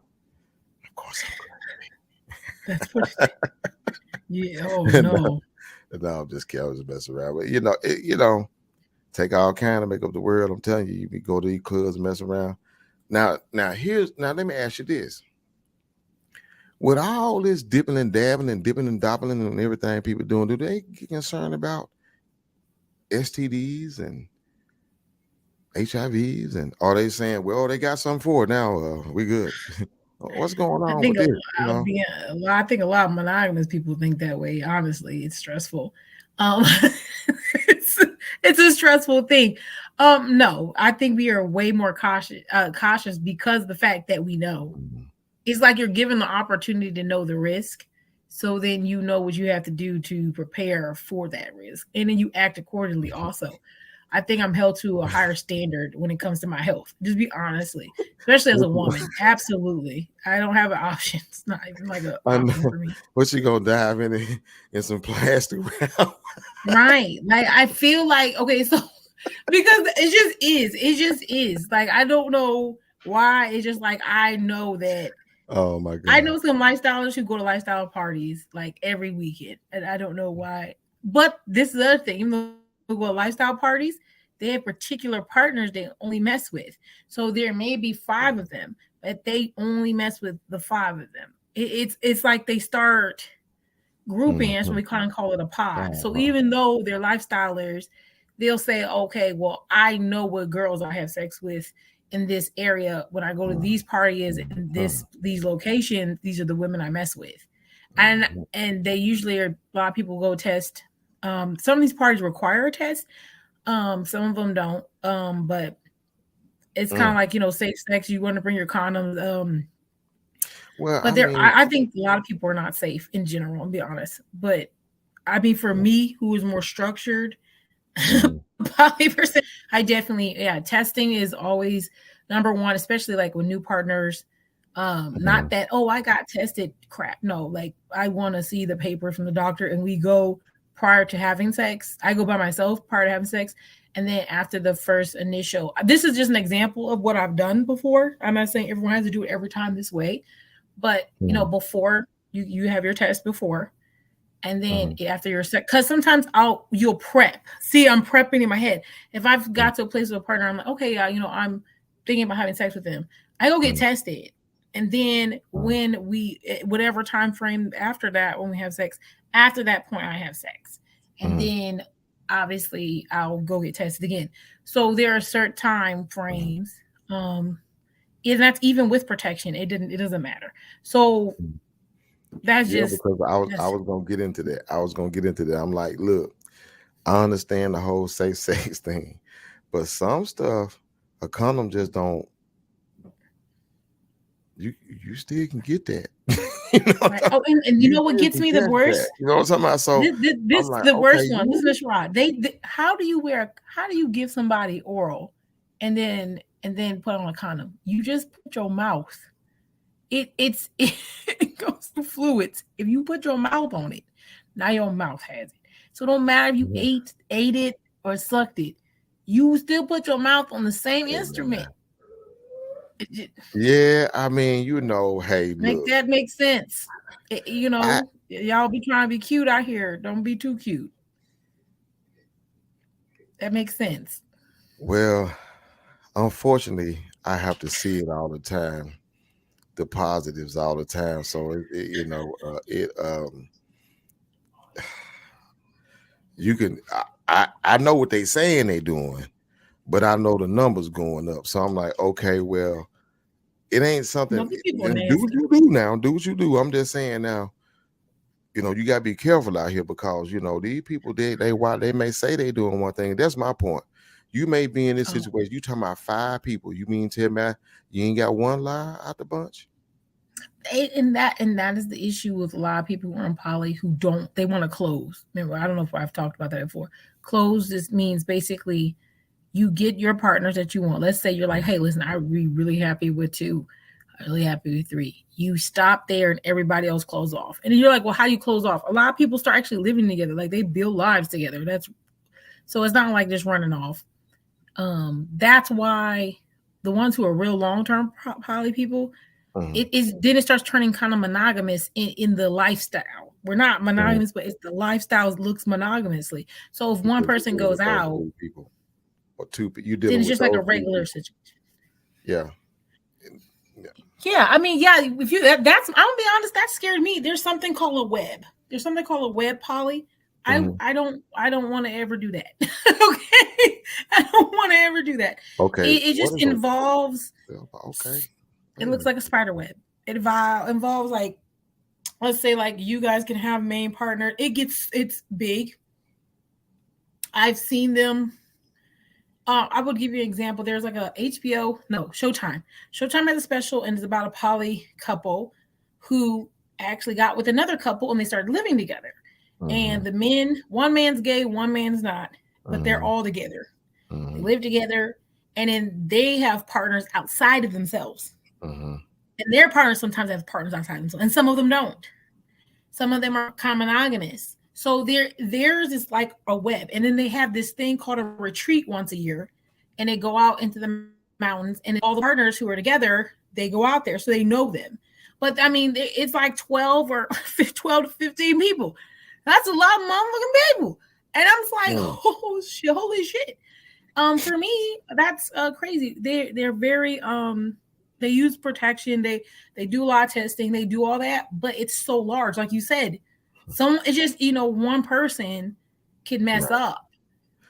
Of course I'm crazy. That's what. Yeah. Oh no. No, I'm just kidding. I was just messing around. But take all kind of make up the world. I'm telling you, you can go to these clubs and mess around. Now let me ask you this. With all this dipping and dabbing and dipping and dabbling and everything people doing, do they get concerned about STDs and HIVs? And are they saying, well, they got something for it now? We good. What's going on with this? I think a lot of monogamous people think that way. Honestly, it's stressful. It's it's a stressful thing. No, I think we are way more cautious because of the fact that we know. It's like you're given the opportunity to know the risk. So then you know what you have to do to prepare for that risk. And then you act accordingly also. I think I'm held to a higher standard when it comes to my health. Just be honestly, especially as a woman. Absolutely. I don't have an option. It's not even like an option for me. What you gonna dive in some plastic wrap? Right. Like I feel like, okay, so because it just is. Like I don't know why. It's just like I know that Oh my God. I know some lifestylers who go to lifestyle parties like every weekend, and I don't know why. But this is the other thing. Even though we go to lifestyle parties, they have particular partners they only mess with. So there may be 5 of them, but they only mess with the 5 of them. It's like they start grouping. That's what we kind of call it a pod. So even though they're lifestylers, they'll say, okay, well, I know what girls I have sex with in this area. When I go to these parties in these locations, these are the women I mess with. And they usually are, a lot of people go test. Some of these parties require a test. Some of them don't. But it's kind of like, safe sex. You want to bring your condoms. Well, but I think a lot of people are not safe in general, I'll be honest. But I mean, for me, who is more structured, poly%, I definitely, testing is always number one, especially like with new partners. Not that, oh, I got tested crap. No, like I want to see the paper from the doctor, and we go prior to having sex. I go by myself prior to having sex. And then after the first initial, this is just an example of what I've done before. I'm not saying everyone has to do it every time this way. But before you have your test before, and then after your sex, because sometimes you'll prep. See, I'm prepping in my head. If I've got to a place with a partner, I'm like, okay, I'm thinking about having sex with them. I go get tested, and then when we whatever time frame after that, when we have sex, after that point, I have sex, and then obviously I'll go get tested again. So there are certain time frames. And that's even with protection. It doesn't matter. So that's just because I was gonna get into that. I'm like, look, I understand the whole safe sex thing, but some stuff a condom just don't. You still can get that. Right. Oh, and you know what gets me the worst? That. You know what I'm talking about? So this like, the worst one. Listen to Sherrod. How do you give somebody oral and then put on a condom? You just put your mouth. It goes through fluids. If you put your mouth on it, now your mouth has it. So it don't matter if you ate it or sucked it. You still put your mouth on the same instrument. Yeah, I mean, hey, make look, that make sense. Y'all be trying to be cute out here. Don't be too cute. That makes sense. Well, unfortunately, I have to see it all the time. The positives all the time. So you can. I know what they saying they doing, but I know the numbers going up. So I'm like, okay, well, it ain't something. Do what you do now. Do what you do. I'm just saying now. You got to be careful out here because these people while they may say they doing one thing. That's my point. You may be in this situation. You talking about 5 people. You mean tell me you ain't got one lie out the bunch? And that is the issue with a lot of people who are in poly who they want to close. Remember, I don't know if I've talked about that before. Close just means basically you get your partners that you want. Let's say you're like, hey, listen, I'd be really happy with 2, really happy with 3. You stop there and everybody else close off. And then you're like, well, how do you close off? A lot of people start actually living together. Like they build lives together. So it's not like just running off. That's why the ones who are real long-term poly people, then it starts turning kind of monogamous in the lifestyle. We're not monogamous, but it's the lifestyle looks monogamously. So if one person goes out, people or 2 people, you then it's just like a regular situation. Yeah. Yeah, I mean, yeah. If you that's, I'm gonna be honest, that scared me. There's something called a web. There's something called a web poly. I don't want to ever do that. Okay, I don't want to ever do that. Okay, it just involves. Okay. It looks like a spider web. It involves like, let's say like you guys can have main partner. It's big. I've seen them. I would give you an example. There's like a HBO, no, Showtime. Showtime has a special, and it's about a poly couple who actually got with another couple, and they started living together. And the men, one man's gay, one man's not, but they're all together. They live together, and then they have partners outside of themselves. And their partners sometimes have partners outside themselves, and some of them don't. Some of them are monogamous. So theirs is like a web. And then they have this thing called a retreat once a year, and they go out into the mountains, and all the partners who are together, they go out there so they know them. But I mean, it's like 12 to 15 people. That's a lot of motherfucking people. And I'm just like, oh shit, holy shit. For me, that's crazy. They're very they use protection, they do a lot of testing, they do all that, but it's so large, like you said. It's just, one person can mess up.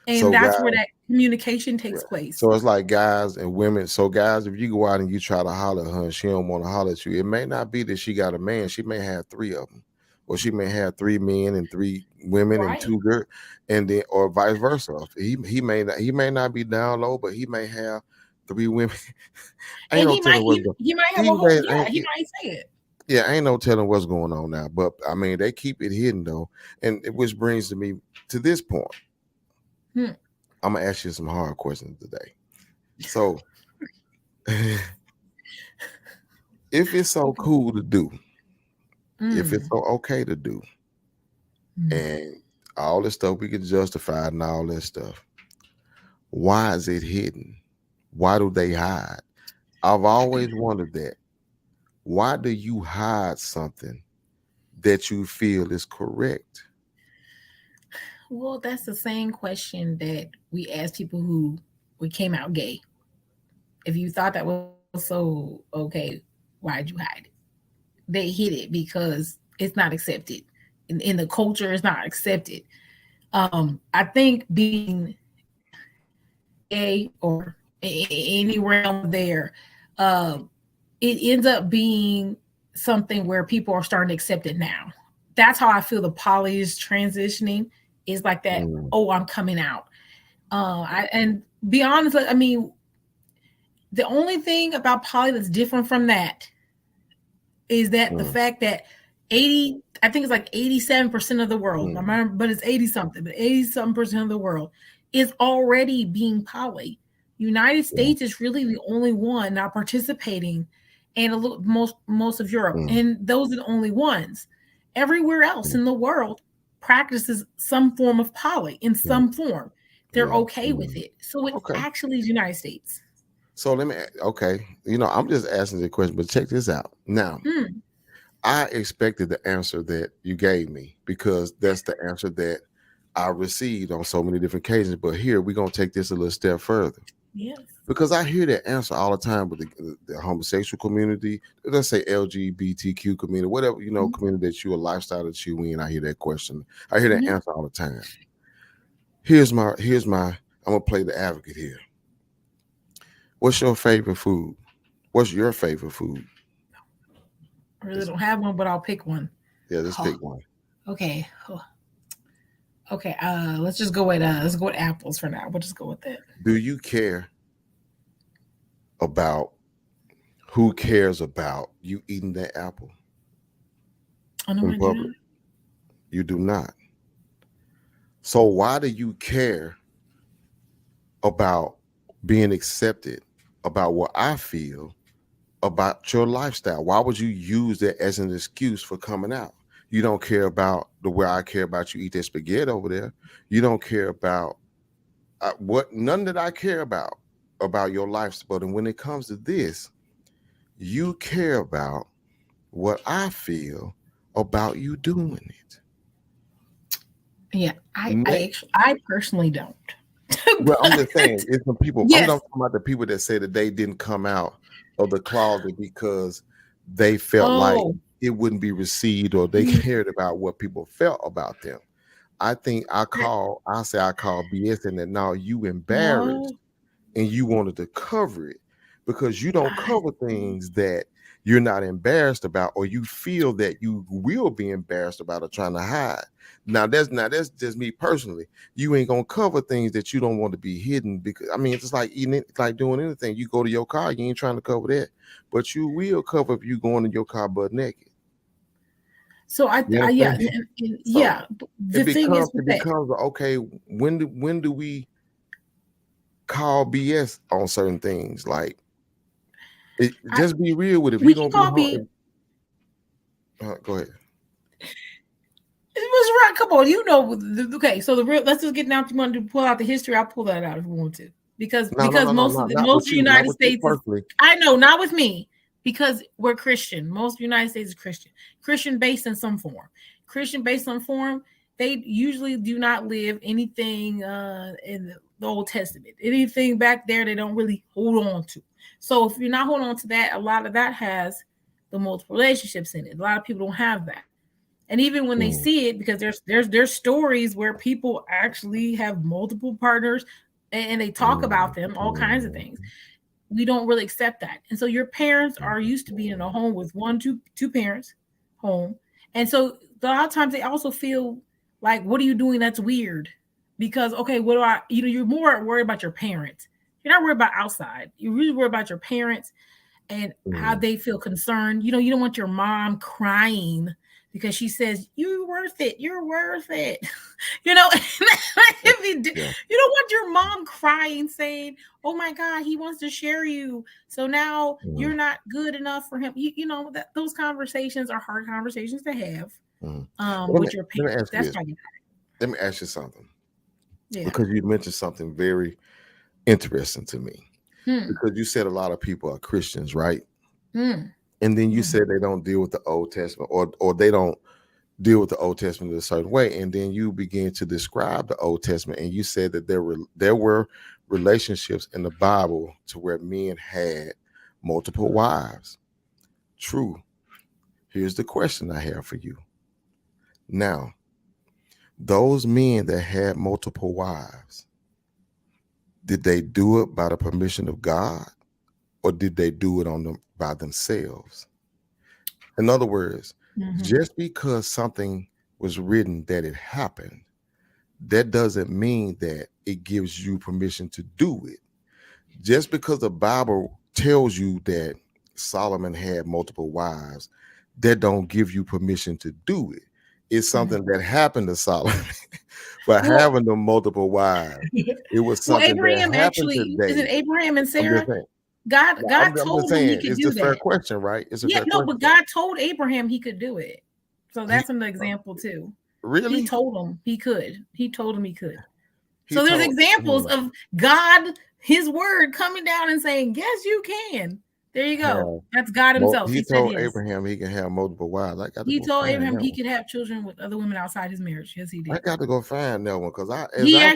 And so that's where that communication takes place. So it's like guys and women. So guys, if you go out and you try to holler at her and she don't want to holler at you, it may not be that she got a man. She may have 3 of them. Or she may have 3 men and 3 women and 2 girls, and then or vice versa. He may not be down low, but he may have 3 women. He might have a whole, he might say it. Yeah, ain't no telling what's going on now. But I mean, they keep it hidden though. And which brings me to this point. I'm gonna ask you some hard questions today. So if it's so cool to do, if it's so okay to do, and all this stuff we can justify and all that stuff, why is it hidden? Why do they hide? I've always wondered that. Why do you hide something that you feel is correct? Well, that's the same question that we ask people who came out gay. If you thought that was so okay, why'd you hide it? They hid it because it's not accepted. In the culture, it's not accepted. I think being gay or any realm there, it ends up being something where people are starting to accept it now. That's how I feel the poly is transitioning. Is like that. Oh, I'm coming out. And be honest, I mean, the only thing about poly that's different from that is that the fact that I think it's like 87% of the world, I remember, but it's 80 something, but 80-something% of the world is already being poly. United States is really the only one not participating, and most of Europe, and those are the only ones. Everywhere else in the world practices some form of poly in some form. They're okay with it. So it actually is United States. So let me, I'm just asking the question, but check this out. Now, I expected the answer that you gave me because that's the answer that I received on so many different occasions. But here, we're going to take this a little step further. Yes. Because I hear that answer all the time with the homosexual community, let's say LGBTQ community, whatever, community that you, a lifestyle that you in. I hear that question. I hear that answer all the time. Here's my, I'm going to play the advocate here. What's your favorite food? What's your favorite food? I really don't have one, but I'll pick one. Yeah, let's pick one. Okay. Okay. Let's just go with apples for now. We'll just go with that. Do you care about who cares about you eating that apple? Oh, no, I do not. You do not. So why do you care about being accepted, about what I feel about your lifestyle? Why would you use that as an excuse for coming out? You don't care about the way I care about you eat that spaghetti over there. You don't care about none that I care about your lifestyle. And when it comes to this, you care about what I feel about you doing it. Yeah, I personally don't. Well, I'm just saying, it's some people. Yes. I'm talking about the people that say that they didn't come out of the closet because they felt like it wouldn't be received, or they cared about what people felt about them. I think I call BS, and that now you embarrassed and you wanted to cover it because you don't cover things that you're not embarrassed about, or you feel that you will be embarrassed about or trying to hide. Now that's just me personally. You ain't gonna cover things that you don't want to be hidden, because I mean it's just like eating it, it's like doing anything. You go to your car, you ain't trying to cover that, but you will cover if you going in your car butt naked. So yeah, So the thing is it becomes okay. When do we call BS on certain things? Like, just be real with it. If we you're can gonna call be go ahead. It was right. Come on, you know. Okay, so the real. Let's just get down to want to pull out the history. I'll pull that out if we want to, because most of the United States is, I know, not with me, because we're Christian. Most of the United States is Christian based in some form. Christian based on form. They usually do not live anything in the Old Testament. Anything back there, they don't really hold on to. So if you're not holding on to that, a lot of that has the multiple relationships in it. A lot of people don't have that. And even when they see it, because there's stories where people actually have multiple partners and they talk about them, all kinds of things. We don't really accept that. And so your parents are used to being in a home with two parents home. And so a lot of times they also feel like, what are you doing that's weird? Because, okay, what do I, you're more worried about your parents. You're not worried about outside. You're really worried about your parents and how they feel concerned. You don't want your mom crying because she says, you're worth it. You don't want your mom crying saying, oh my God, he wants to share you. So now you're not good enough for him. That those conversations are hard conversations to have with your parents. Let me ask you something. Yeah. Because you mentioned something very interesting to me. Because you said a lot of people are Christians, right? And then you said they don't deal with the Old Testament, or they don't deal with the Old Testament in a certain way. And then you begin to describe the Old Testament, and you said that there were relationships in the Bible to where men had multiple wives. True. Here's the question I have for you. Now, those men that had multiple wives, did they do it by the permission of God, or did they do it by themselves? In other words, just because something was written that it happened, that doesn't mean that it gives you permission to do it. Just because the Bible tells you that Solomon had multiple wives, that don't give you permission to do it. It's something that happened to Solomon by having the multiple wives. It was something Abraham that happened today. Is it Abraham and Sarah? God told him he could do that. It's a fair question, right? It's a fair question. But God told Abraham he could do it. So that's an example too. Really? He told him he could. He told him he could. So there's examples of God, his word coming down and saying, yes, you can. There you go. That's God himself. He told Abraham he can have multiple wives. He told Abraham he could have children with other women outside his marriage. Yes, he did. I got to go find that one because he did.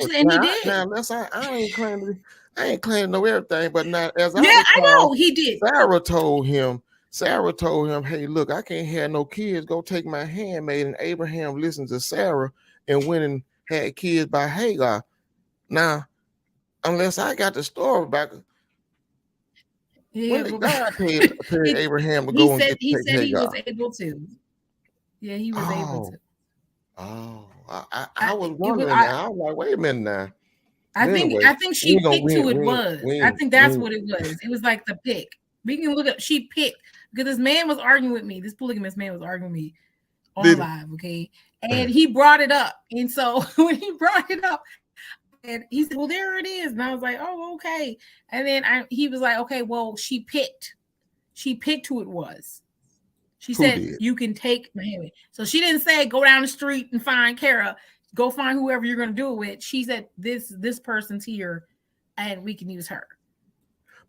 I ain't claiming to know everything, but now I know he did. Sarah told him, hey, look, I can't have no kids. Go take my handmaid. And Abraham listened to Sarah and went and had kids by Hagar. Now, unless I got the story back. When did God tell Abraham to go and get he said he was able to. Yeah, he was able to. I was wondering. I was like, wait a minute now. I think she picked who it was. I think that's what it was. It was like the pick. We can look at, she picked, because this man was arguing with me. This polygamous man was arguing with me on live, okay? And he brought it up. And so when he brought it up, and he said, well, there it is. And I was like, oh, okay. And then he was like, okay, well, she picked who it was. She said, you can take my hand. So she didn't say, go down the street and find Kara. Go find whoever you're going to do it with. She said, this person's here and we can use her.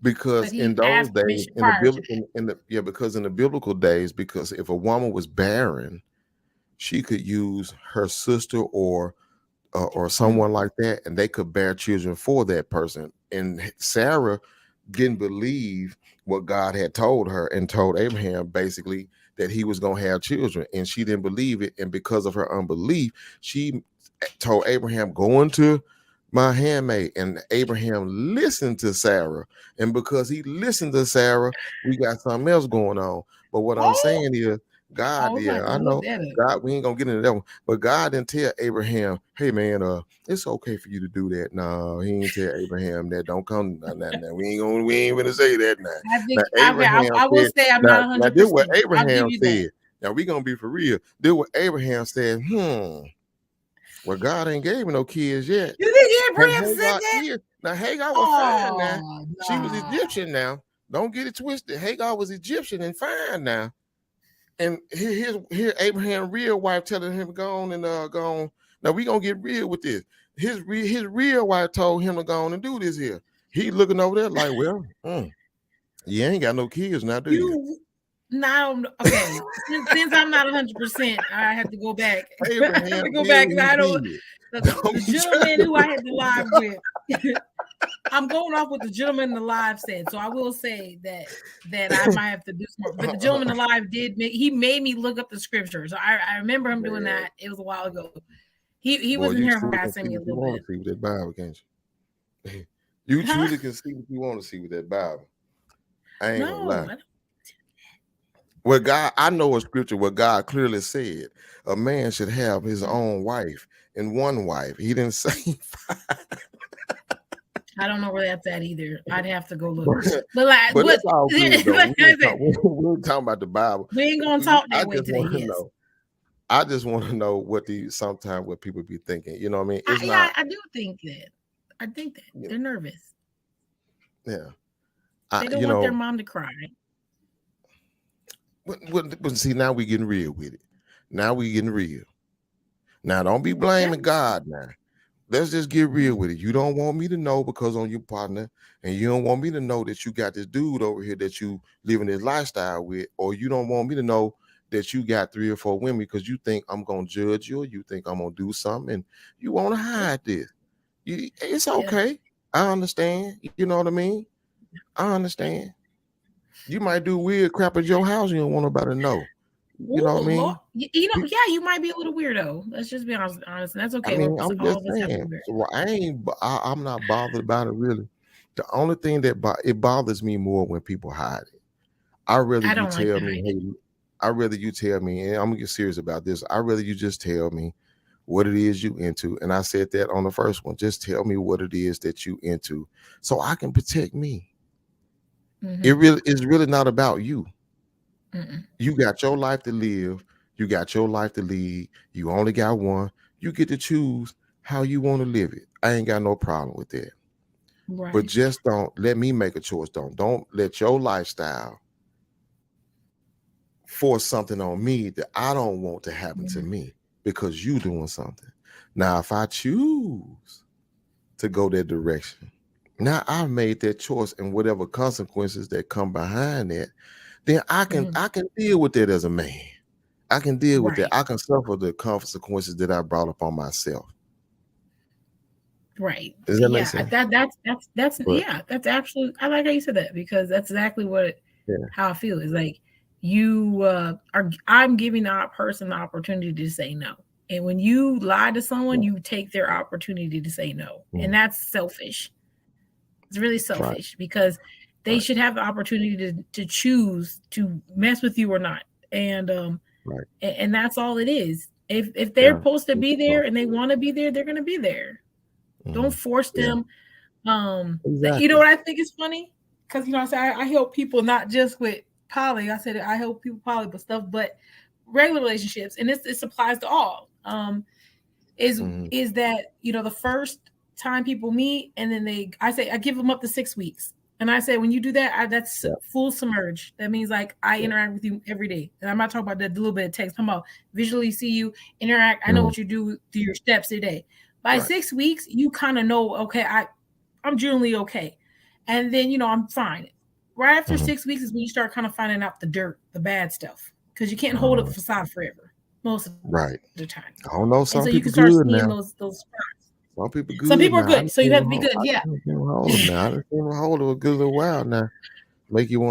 Because in those days, because in the biblical days, because if a woman was barren, she could use her sister or someone like that, and they could bear children for that person. And Sarah didn't believe what God had told her and told Abraham basically that he was going to have children, and she didn't believe it. And because of her unbelief, she told Abraham, go into my handmaid. And Abraham listened to Sarah. And because he listened to Sarah, we got something else going on. But what I'm saying is, God, I know God, we ain't gonna get into that one, but God didn't tell Abraham, hey man, it's okay for you to do that. No, he didn't tell Abraham that. Don't come now. We ain't gonna say that now. I will say I'm not 100%. Now this is what Abraham said. Now we gonna be for real. This is what Abraham said. Well, God ain't gave me no kids yet. You think Abraham said that? Now Hagar was fine now. She was Egyptian now. Don't get it twisted. Hagar was Egyptian and fine now. And here Abraham real wife telling him go on and go on. Now we gonna get real with this. His real wife told him to go on and do this here. He looking over there like, well, you ain't got no kids now, do you? No, okay. since I'm not 100%, I have to go back. Abraham I have to go back because I don't. The gentleman who I had to live with. I'm going off what the gentleman in the live said, so I will say that I might have to do some more. But the gentleman in the live made me look up the scripture, so I remember him doing that. It was a while ago. He wasn't here harassing me a little bit. See with that Bible, can't you? You truly can see what you want to see with that Bible. I ain't gonna lie. Well, God, I know a scripture where God clearly said a man should have his own wife and one wife. He didn't say five. I don't know where that's at either. I'd have to go look. But it's all good, we're talking about the Bible. We ain't gonna talk that way today. I just want to know what sometimes what people be thinking. You know what I mean? I do think that. I think that they're nervous. Yeah. They don't want their mom to cry. But see, now we getting real with it. Now we getting real. Now don't be blaming God now. Let's just get real with it. You don't want me to know because on your partner, and you don't want me to know that you got this dude over here that you living this lifestyle with, or you don't want me to know that you got 3 or 4 women because you think I'm gonna judge you, or you think I'm gonna do something, and you want to hide this. It's okay. I understand. You know what I mean? I understand. You might do weird crap at your house. You don't want nobody to know. You know what I mean? You might be a little weirdo. Let's just be honest. And that's okay. I mean, I'm just saying. I'm not bothered about it really. The only thing that it bothers me more when people hide it. I'd rather you tell me, and I'm gonna get serious about this. I'd rather you just tell me what it is you into. And I said that on the first one. Just tell me what it is that you into, so I can protect me. Mm-hmm. It's really not about you. Mm-mm. You got your life to live. You got your life to lead. You only got one. You get to choose how you want to live it. I ain't got no problem with that. Right. But just don't let me make a choice. Don't let your lifestyle force something on me that I don't want to happen to me because you doing something. Now, if I choose to go that direction, now I've made that choice, and whatever consequences that come behind that, then I can deal with that as a man. I can deal with that. I can suffer the consequences that I brought upon myself. Right. Does that make sense? That's absolutely. I like how you said that because that's exactly how I feel. Is like I'm giving that person the opportunity to say no, and when you lie to someone, you take their opportunity to say no, and that's selfish. It's really selfish because they should have the opportunity to choose to mess with you or not. And and that's all it is. If they're supposed to be there and they want to be there, they're going to be there. Don't force them. Exactly. You know what I think is funny? Because I help people not just with poly. I said I help people poly with stuff, but regular relationships, and this applies to all. Is that the first time people meet, and then I give them up to 6 weeks, and I say when you do that, that's full submerge. That means like I interact with you every day, and I'm not talking about that little bit of text. I'm about visually see you interact. I know what you do through your steps today. By 6 weeks, you kind of know. Okay, I'm generally okay, and then I'm fine. Right after 6 weeks is when you start kind of finding out the dirt, the bad stuff, because you can't hold up the facade forever most of the time. I don't know. Some so people you can start good seeing now. those spots. Some people good. Some people are good, so you have to be good. Yeah. I done seen them hold a good little while now. Make you want to